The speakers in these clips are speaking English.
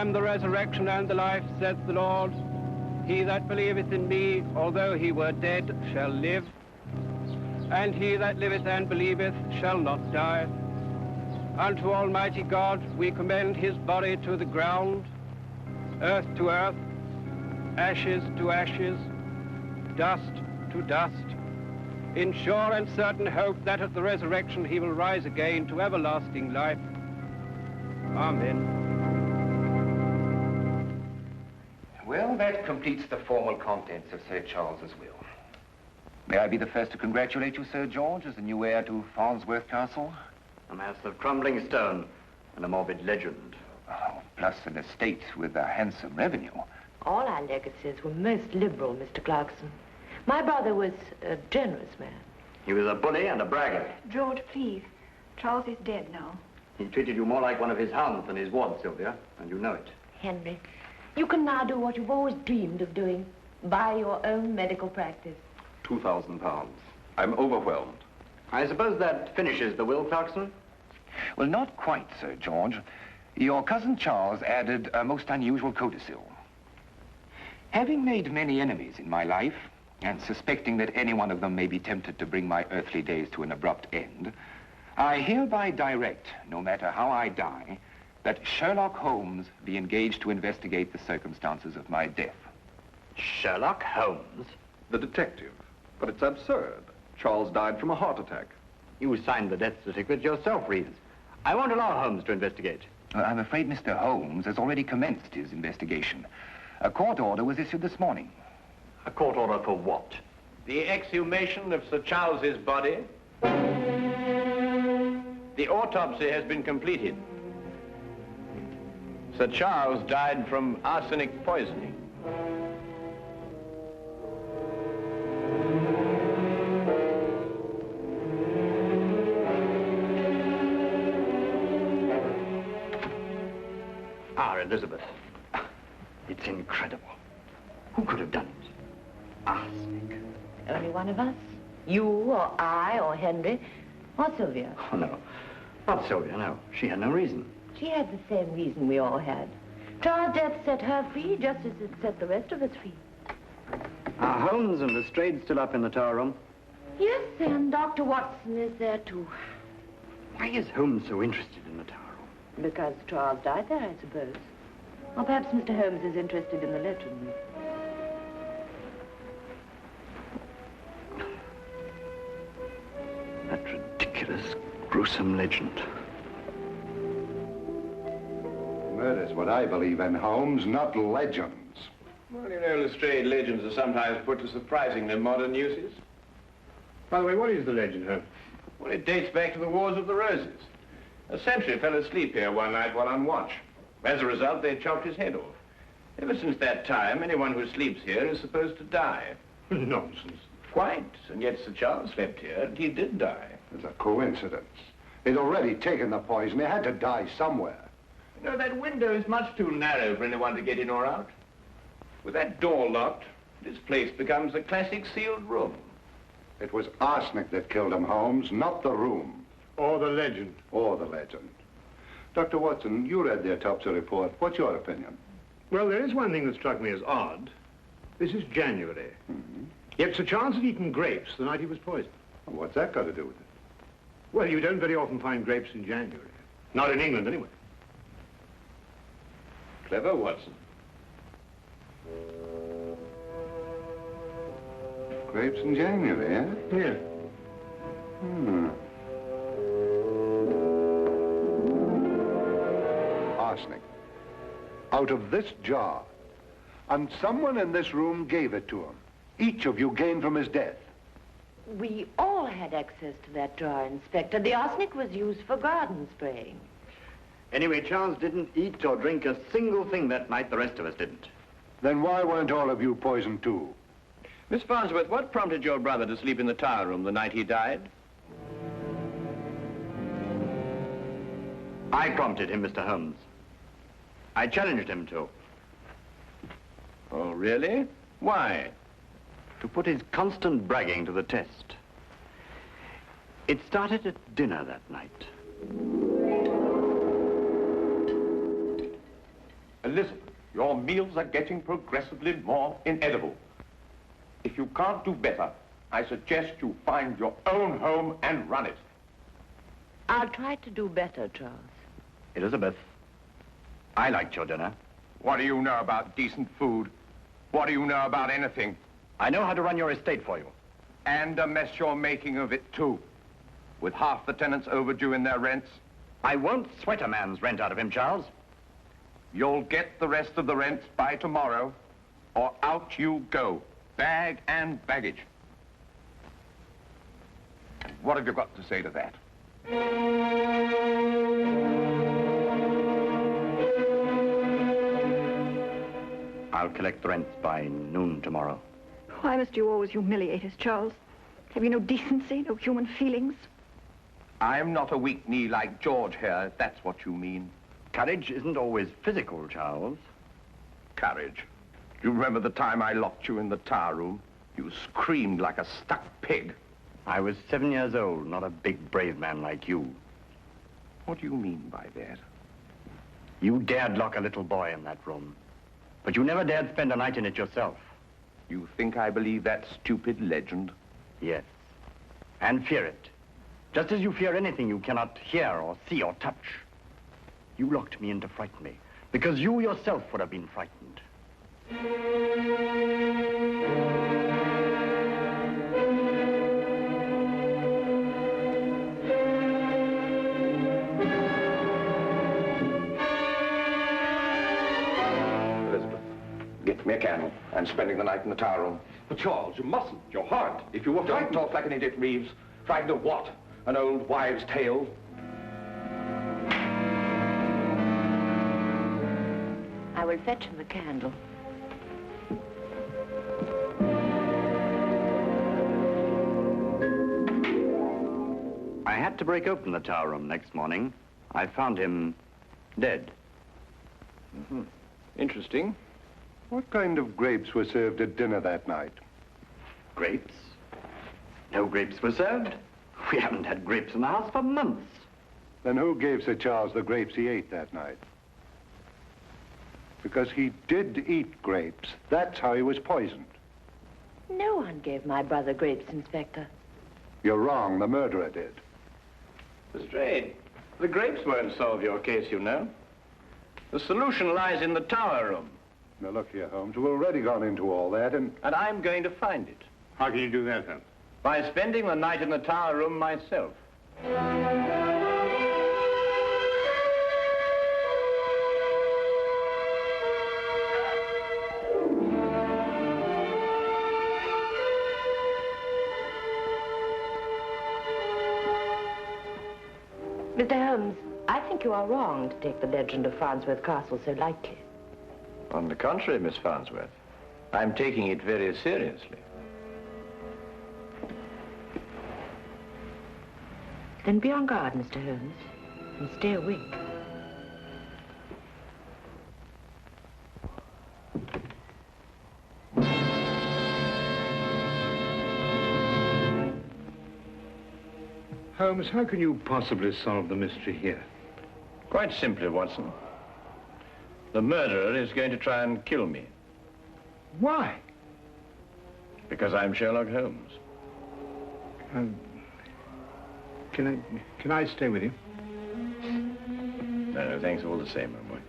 am the resurrection and the life, saith the Lord. He that believeth in me, although he were dead, shall live. And he that liveth and believeth shall not die. Unto Almighty God we commend his body to the ground, earth to earth, ashes to ashes, dust to dust, in sure and certain hope that at the resurrection he will rise again to everlasting life. Amen. Well, that completes the formal contents of Sir Charles's will. May I be the first to congratulate you, Sir George, as the new heir to Farnsworth Castle? A mass of crumbling stone and a morbid legend. Oh, plus an estate with a handsome revenue. All our legacies were most liberal, Mr. Clarkson. My brother was a generous man. He was a bully and a braggart. George, please. Charles is dead now. He treated you more like one of his hounds than his ward, Sylvia, and you know it. Henry, you can now do what you've always dreamed of doing. Buy your own medical practice. £2,000. I'm overwhelmed. I suppose that finishes the will, Clarkson? Well, not quite, Sir George. Your cousin Charles added a most unusual codicil. Having made many enemies in my life, and suspecting that any one of them may be tempted to bring my earthly days to an abrupt end, I hereby direct, no matter how I die, that Sherlock Holmes be engaged to investigate the circumstances of my death. Sherlock Holmes? The detective. But it's absurd. Charles died from a heart attack. You signed the death certificate yourself, Reeves. I won't allow Holmes to investigate. I'm afraid Mr. Holmes has already commenced his investigation. A court order was issued this morning. A court order for what? The exhumation of Sir Charles's body. The autopsy has been completed. Sir Charles died from arsenic poisoning. Elizabeth. It's incredible. Who could have done it? Arsenic. Only one of us? You or I or Henry or Sylvia? Oh, no. Not Sylvia, no. She had no reason. She had the same reason we all had. Charles' death set her free just as it set the rest of us free. Are Holmes and Lestrade still up in the tower room? Yes, and Dr. Watson is there too. Why is Holmes so interested in the tower room? Because Charles died there, I suppose. Or perhaps Mr. Holmes is interested in the legend. That ridiculous, gruesome legend. Murder's what I believe in, Holmes, not legends. Well, you know, Lestrade, legends are sometimes put to surprisingly modern uses. By the way, what is the legend, Holmes? Well, it dates back to the Wars of the Roses. A sentry fell asleep here one night while on watch. As a result, they chopped his head off. Ever since that time, anyone who sleeps here is supposed to die. Nonsense. Quite. And yet Sir Charles slept here, and he did die. It's a coincidence. He'd already taken the poison. He had to die somewhere. You know, that window is much too narrow for anyone to get in or out. With that door locked, this place becomes a classic sealed room. It was arsenic that killed him, Holmes, not the room. Or the legend. Or the legend. Dr. Watson, you read the autopsy report. What's your opinion? Well, there is one thing that struck me as odd. This is January. Mm-hmm. Yet Sir Charles had eaten grapes the night he was poisoned. Well, what's that got to do with it? Well, you don't very often find grapes in January. Not in England, anyway. Clever, Watson. Grapes in January, eh? Yeah. Arsenic. Out of this jar. And someone in this room gave it to him. Each of you gained from his death. We all had access to that jar, Inspector. The arsenic was used for garden spraying. Anyway, Charles didn't eat or drink a single thing that night. The rest of us didn't. Then why weren't all of you poisoned too? Miss Farnsworth, what prompted your brother to sleep in the tower room the night he died? I prompted him, Mr. Holmes. I challenged him to. Oh, really? Why? To put his constant bragging to the test. It started at dinner that night. A Elizabeth, your meals are getting progressively more inedible. If you can't do better, I suggest you find your own home and run it. I'll try to do better, Charles. Elizabeth, I liked your dinner. What do you know about decent food? What do you know about anything? I know how to run your estate for you. And a mess you're making of it, too. With half the tenants overdue in their rents. I won't sweat a man's rent out of him, Charles. You'll get the rest of the rent by tomorrow, or out you go, bag and baggage. What have you got to say to that? I'll collect the rents by noon tomorrow. Why must you always humiliate us, Charles? Have you no decency, no human feelings? I'm not a weak knee like George here, if that's what you mean. Courage isn't always physical, Charles. Courage. Do you remember the time I locked you in the tower room? You screamed like a stuck pig. I was 7 years old, not a big, brave man like you. What do you mean by that? You dared lock a little boy in that room, but you never dared spend a night in it yourself. You think I believe that stupid legend? Yes, and fear it. Just as you fear anything you cannot hear or see or touch. You locked me in to frighten me, because you yourself would have been frightened. Elizabeth, get me a candle. I'm spending the night in the tower room. But Charles, you mustn't. You're hurt. If you were Don't frightened... talk like an idiot, Reeves. Frightened of what? An old wives' tale? I will fetch him a candle. I had to break open the tower room next morning. I found him dead. Mm-hmm. Interesting. What kind of grapes were served at dinner that night? Grapes? No grapes were served. We haven't had grapes in the house for months. Then who gave Sir Charles the grapes he ate that night? Because he did eat grapes. That's how he was poisoned. No one gave my brother grapes, Inspector. You're wrong. The murderer did. Lestrade, the grapes won't solve your case, you know. The solution lies in the tower room. Now, look here, Holmes. We've already gone into all that, and I'm going to find it. How can you do that, Holmes? By spending the night in the tower room myself. Mr. Holmes, I think you are wrong to take the legend of Farnsworth Castle so lightly. On the contrary, Miss Farnsworth, I'm taking it very seriously. Then be on guard, Mr. Holmes, and stay awake. Holmes, how can you possibly solve the mystery here? Quite simply, Watson. The murderer is going to try and kill me. Why? Because I'm Sherlock Holmes. Can I stay with you? No, thanks all the same, my boy.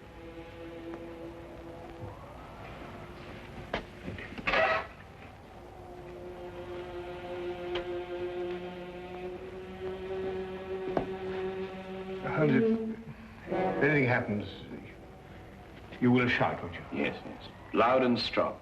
Holmes, if anything happens, you will shout, won't you? Yes, yes. Loud and strong.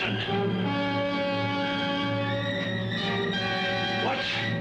Watson! Watson!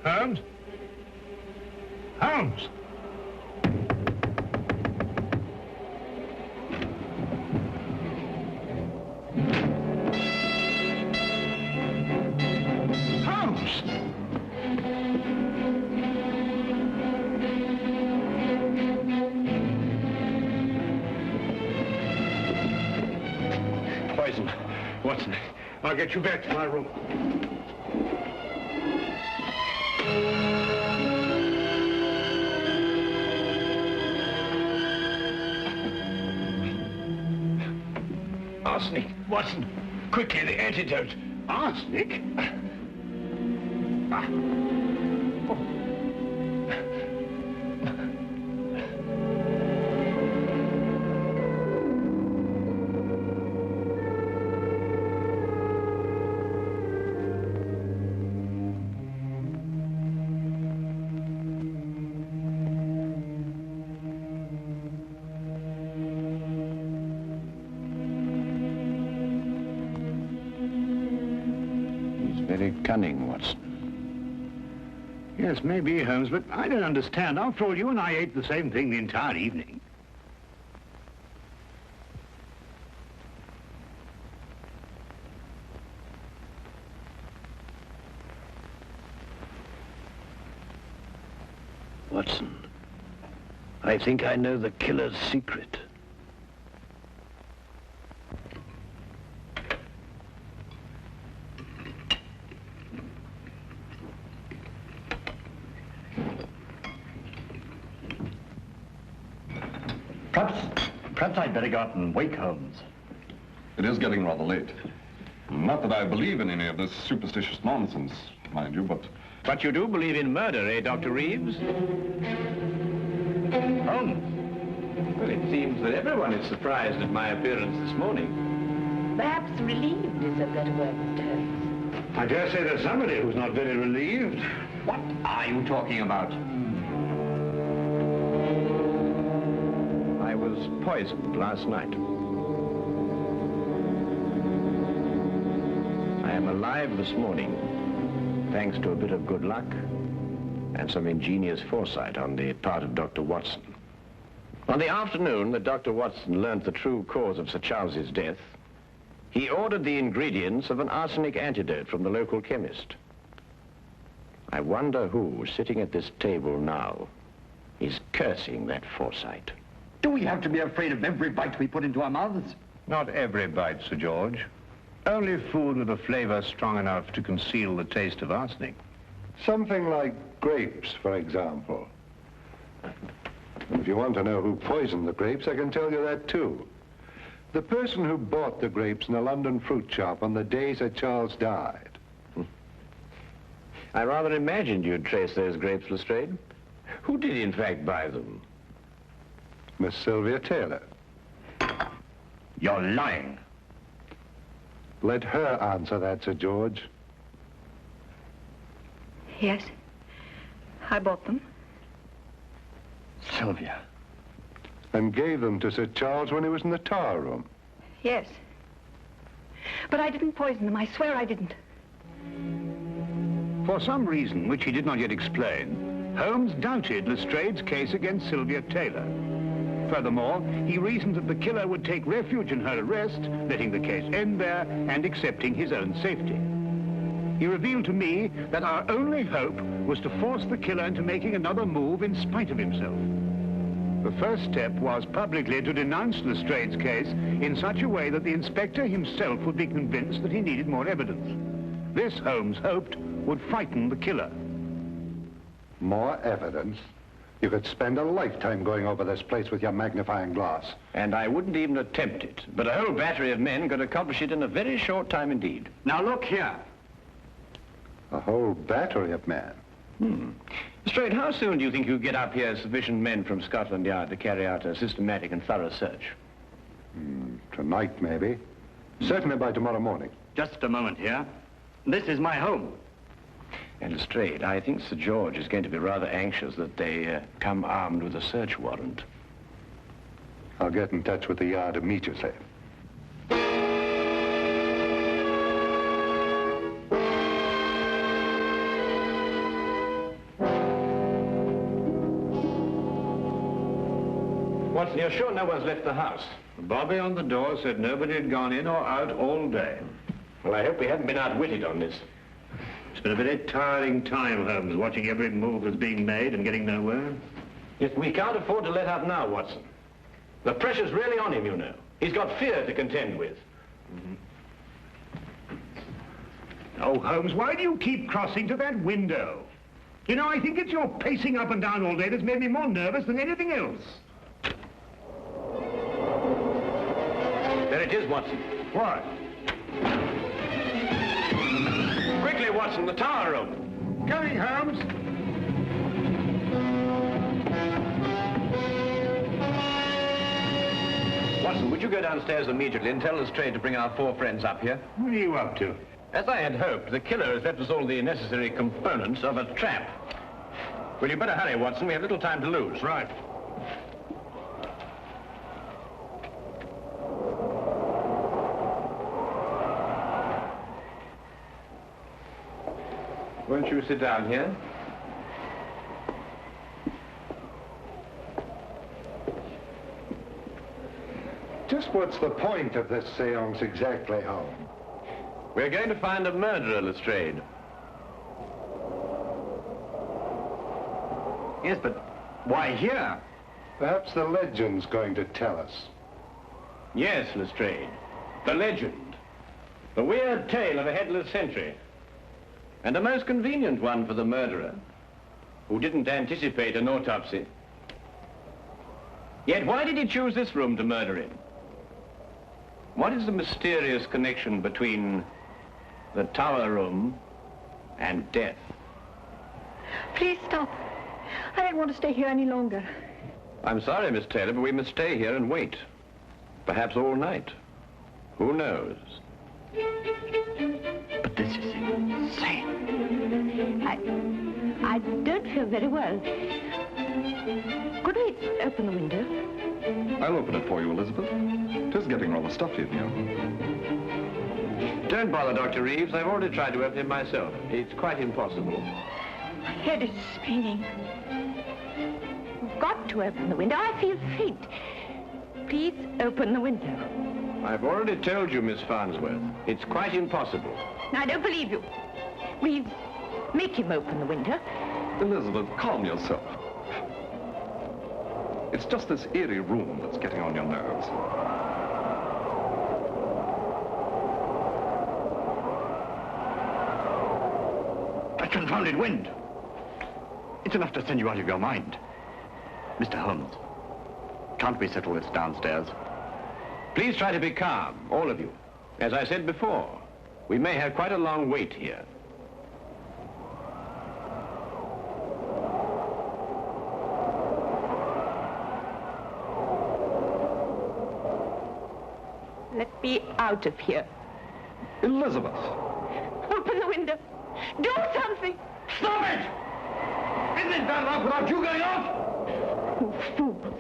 Holmes? Holmes! Holmes! Poison. Watson, I'll get you back to my room. Arsenic. Watson, quickly, the antidote. Arsenic? Very cunning, Watson. Yes, maybe, Holmes, but I don't understand. After all, you and I ate the same thing the entire evening. Watson, I think I know the killer's secret. Perhaps I'd better go out and wake Holmes. It is getting rather late. Not that I believe in any of this superstitious nonsense, mind you, but... But you do believe in murder, eh, Dr. Reeves? Holmes? Well, it seems that everyone is surprised at my appearance this morning. Perhaps relieved is a better word, Mr. Holmes. I dare say there's somebody who's not very relieved. What are you talking about? I was poisoned last night. I am alive this morning, thanks to a bit of good luck and some ingenious foresight on the part of Dr. Watson. On the afternoon that Dr. Watson learned the true cause of Sir Charles's death, he ordered the ingredients of an arsenic antidote from the local chemist. I wonder who, sitting at this table now, is cursing that foresight. Do we have to be afraid of every bite we put into our mouths? Not every bite, Sir George. Only food with a flavor strong enough to conceal the taste of arsenic. Something like grapes, for example. If you want to know who poisoned the grapes, I can tell you that too. The person who bought the grapes in a London fruit shop on the day Sir Charles died. I rather imagined you'd trace those grapes, Lestrade. Who did, in fact, buy them? Miss Sylvia Taylor. You're lying. Let her answer that, Sir George. Yes. I bought them. Sylvia. And gave them to Sir Charles when he was in the tower room. Yes. But I didn't poison them. I swear I didn't. For some reason which he did not yet explain, Holmes doubted Lestrade's case against Sylvia Taylor. Furthermore, he reasoned that the killer would take refuge in her arrest, letting the case end there and accepting his own safety. He revealed to me that our only hope was to force the killer into making another move in spite of himself. The first step was publicly to denounce Lestrade's case in such a way that the inspector himself would be convinced that he needed more evidence. This, Holmes hoped, would frighten the killer. More evidence? You could spend a lifetime going over this place with your magnifying glass. And I wouldn't even attempt it. But a whole battery of men could accomplish it in a very short time indeed. Now look here. A whole battery of men? Lestrade, how soon do you think you'll get up here sufficient men from Scotland Yard to carry out a systematic and thorough search? Tonight, maybe. Certainly by tomorrow morning. Just a moment here. This is my home. And Lestrade, I think Sir George is going to be rather anxious that they come armed with a search warrant. I'll get in touch with the Yard immediately. Watson, you're sure no one's left the house? Bobby on the door said nobody had gone in or out all day. Well, I hope we haven't been outwitted on this. It's been a very tiring time, Holmes, watching every move that's being made and getting nowhere. Yes, we can't afford to let up now, Watson. The pressure's really on him, you know. He's got fear to contend with. Oh, Holmes, why do you keep crossing to that window? You know, I think it's your pacing up and down all day that's made me more nervous than anything else. There it is, Watson. What? Quickly, Watson, the tower room. Coming, Holmes. Watson, would you go downstairs immediately and tell Lestrade to bring our 4 friends up here? What are you up to? As I had hoped, the killer has left us all the necessary components of a trap. Well, you better hurry, Watson. We have little time to lose. Right. Won't you sit down here? Just what's the point of this seance exactly, Holmes? We're going to find a murderer, Lestrade. Yes, but why here? Perhaps the legend's going to tell us. Yes, Lestrade. The legend. The weird tale of a headless sentry. And a most convenient one for the murderer, who didn't anticipate an autopsy. Yet why did he choose this room to murder in? What is the mysterious connection between the tower room and death? Please stop. I don't want to stay here any longer. I'm sorry, Miss Taylor, but we must stay here and wait. Perhaps all night. Who knows? But this is insane. I don't feel very well. Could we open the window? I'll open it for you, Elizabeth. It is getting rather stuffy in here. Don't bother, Dr. Reeves. I've already tried to open it myself. It's quite impossible. My head is spinning. You've got to open the window. I feel faint. Please open the window. I've already told you, Miss Farnsworth. It's quite impossible. I don't believe you. Reeves, make him open the window. Elizabeth, calm yourself. It's just this eerie room that's getting on your nerves. That confounded wind. It's enough to send you out of your mind. Mr. Holmes, Can't we settle this downstairs? Please try to be calm, all of you. As I said before, we may have quite a long wait here. Let me out of here. Elizabeth! Open the window. Do something. Stop it! Isn't it bad enough without you going out? You fools.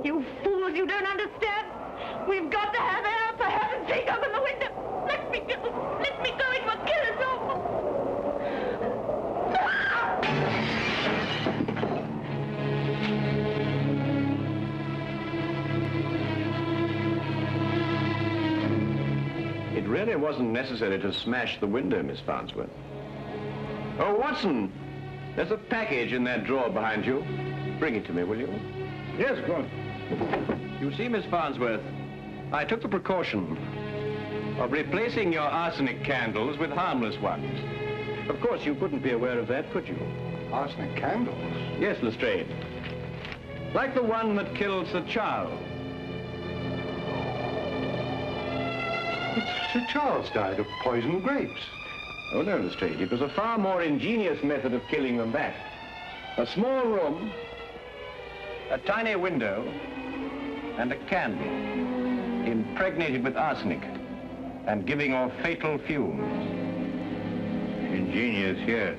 You fools, you don't understand. We've got to have air. For heaven's sake, open the window. Let me go. Let me go. It will kill us all. It really wasn't necessary to smash the window, Miss Farnsworth. Oh, Watson, there's a package in that drawer behind you. Bring it to me, will you? Yes, go on. You see, Miss Farnsworth, I took the precaution of replacing your arsenic candles with harmless ones. Of course, you couldn't be aware of that, could you? Arsenic candles? Yes, Lestrade. Like the one that killed Sir Charles. But Sir Charles died of poisoned grapes. Oh, no, Lestrade. It was a far more ingenious method of killing than that. A small room, a tiny window, and a candle impregnated with arsenic and giving off fatal fumes. Ingenious, yes.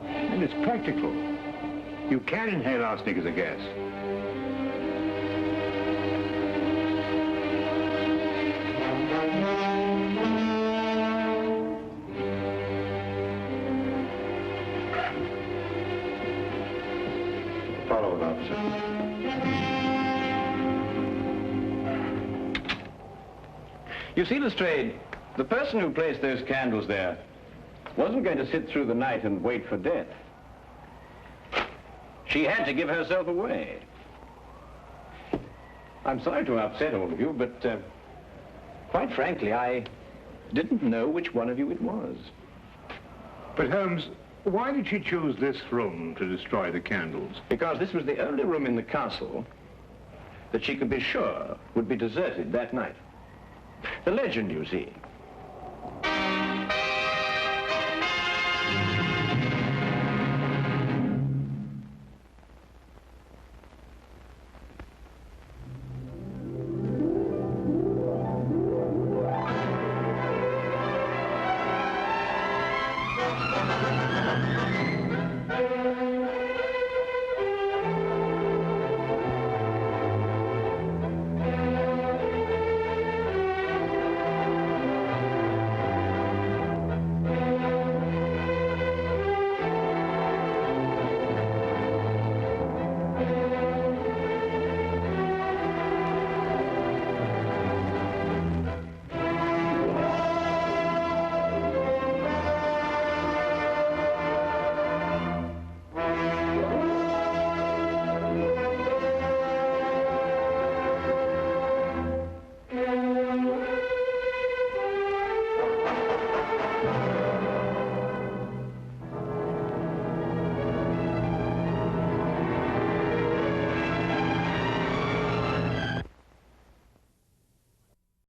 And it's practical. You can inhale arsenic as a gas. Follow it, officer. You see, Lestrade, the person who placed those candles there wasn't going to sit through the night and wait for death. She had to give herself away. I'm sorry to upset all of you, but quite frankly, I didn't know which one of you it was. But Holmes, why did she choose this room to destroy the candles? Because this was the only room in the castle that she could be sure would be deserted that night. The legend, you see,